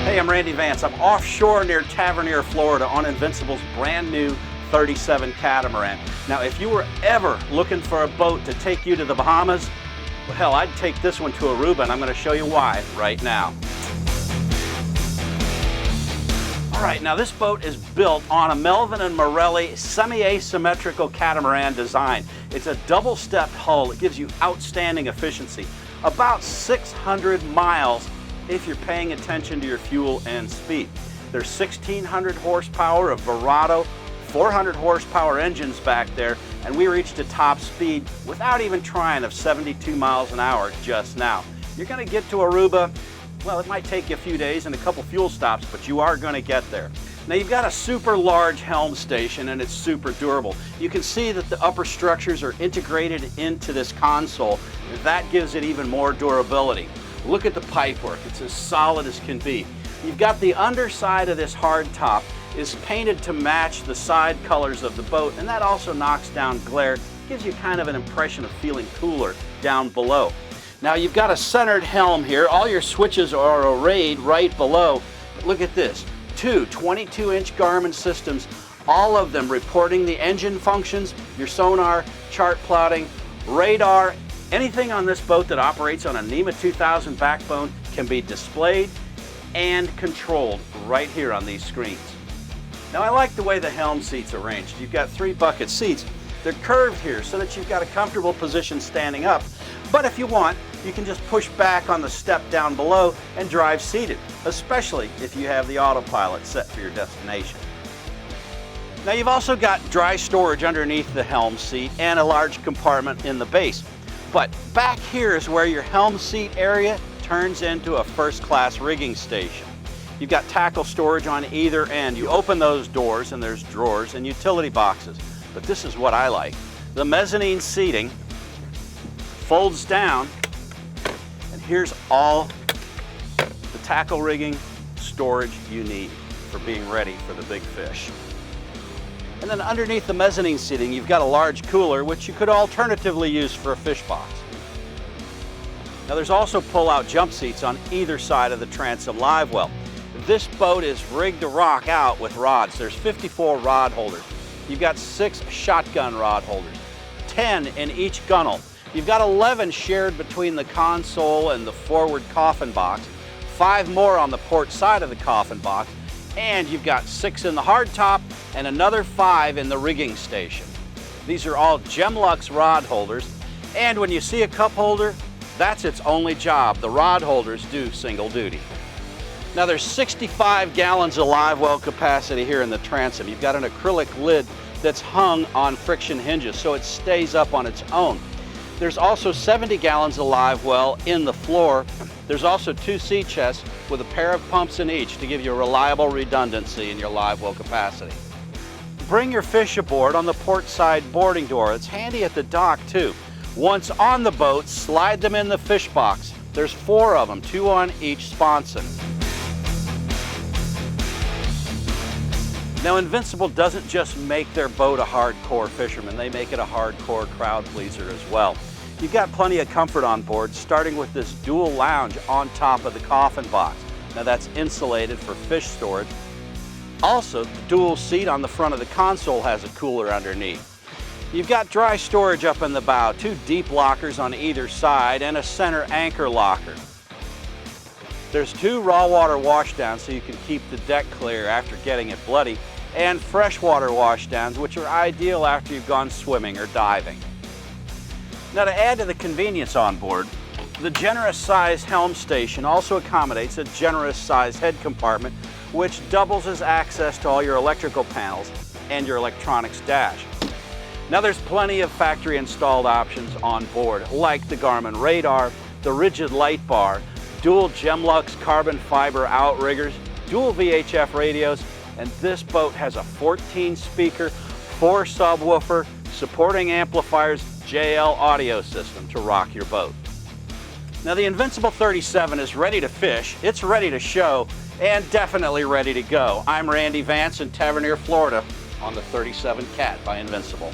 Hey, I'm Randy Vance. I'm offshore near Tavernier, Florida on Invincible's brand new 37 Catamaran. Now, if you were ever looking for a boat to take you to the Bahamas, well, hell, I'd take this one to Aruba, and I'm going to show you why right now. All right, now this boat is built on a Melvin and Morrelli semi-asymmetrical catamaran design. It's a double-stepped hull that gives you outstanding efficiency. About 600 miles if you're paying attention to your fuel and speed. There's 1,600 horsepower of Verado, 400 horsepower engines back there, and we reached a top speed without even trying of 72 miles an hour just now. You're going to get to Aruba. Well, it might take you a few days and a couple fuel stops, but you are going to get there. Now, you've got a super large Helm Station, and it's super durable. You can see that the upper structures are integrated into this console. That gives it even more durability. Look at the pipework. It's as solid as can be. You've got the underside of this hard top is painted to match the side colors of the boat, and that also knocks down glare, gives you kind of an impression of feeling cooler down below. Now, you've got a centered helm here. All your switches are arrayed right below. Look at this, two 22-inch Garmin systems, all of them reporting the engine functions, your sonar, chart plotting, radar. Anything on this boat that operates on a NEMA 2000 backbone can be displayed and controlled right here on these screens. Now, I like the way the Helm seats are arranged. You've got 3 bucket seats. They're curved here so that you've got a comfortable position standing up. But if you want, you can just push back on the step down below and drive seated, especially if you have the autopilot set for your destination. Now, you've also got dry storage underneath the helm seat and a large compartment in the base. But back here is where your helm seat area turns into a first-class rigging station. You've got tackle storage on either end. You open those doors and there's drawers and utility boxes. But this is what I like. The mezzanine seating folds down, and here's all the tackle rigging storage you need for being ready for the big fish. And then underneath the mezzanine seating, you've got a large cooler, which you could alternatively use for a fish box. Now, there's also pull-out jump seats on either side of the transom live well. This boat is rigged to rock out with rods. There's 54 rod holders. You've got 6 shotgun rod holders, 10 in each gunnel. You've got 11 shared between the console and the forward coffin box, 5 more on the port side of the coffin box, and you've got 6 in the hardtop and another 5 in the rigging station. These are all Gemlux rod holders, and when you see a cup holder, that's its only job. The rod holders do single duty. Now, there's 65 gallons of live well capacity here in the transom. You've got an acrylic lid that's hung on friction hinges so it stays up on its own. There's also 70 gallons of live well in the floor. There's also 2 sea chests with a pair of pumps in each to give you reliable redundancy in your live well capacity. Bring your fish aboard on the port side boarding door. It's handy at the dock too. Once on the boat, slide them in the fish box. There's 4 of them, 2 on each sponson. Now, Invincible doesn't just make their boat a hardcore fisherman, they make it a hardcore crowd pleaser as well. You've got plenty of comfort on board, starting with this dual lounge on top of the coffin box. Now, that's insulated for fish storage. Also, the dual seat on the front of the console has a cooler underneath. You've got dry storage up in the bow, 2 deep lockers on either side, and a center anchor locker. There's 2 raw water washdowns so you can keep the deck clear after getting it bloody, and freshwater washdowns, which are ideal after you've gone swimming or diving. Now, to add to the convenience on board, the generous size Helm Station also accommodates a generous size head compartment, which doubles as access to all your electrical panels and your electronics dash. Now, there's plenty of factory installed options on board, like the Garmin radar, the rigid light bar, dual Gemlux carbon fiber outriggers, dual VHF radios, and this boat has a 14-speaker, 4 subwoofer, supporting amplifiers, JL audio system to rock your boat. Now, the Invincible 37 is ready to fish, it's ready to show, and definitely ready to go. I'm Randy Vance in Tavernier, Florida on the 37 Cat by Invincible.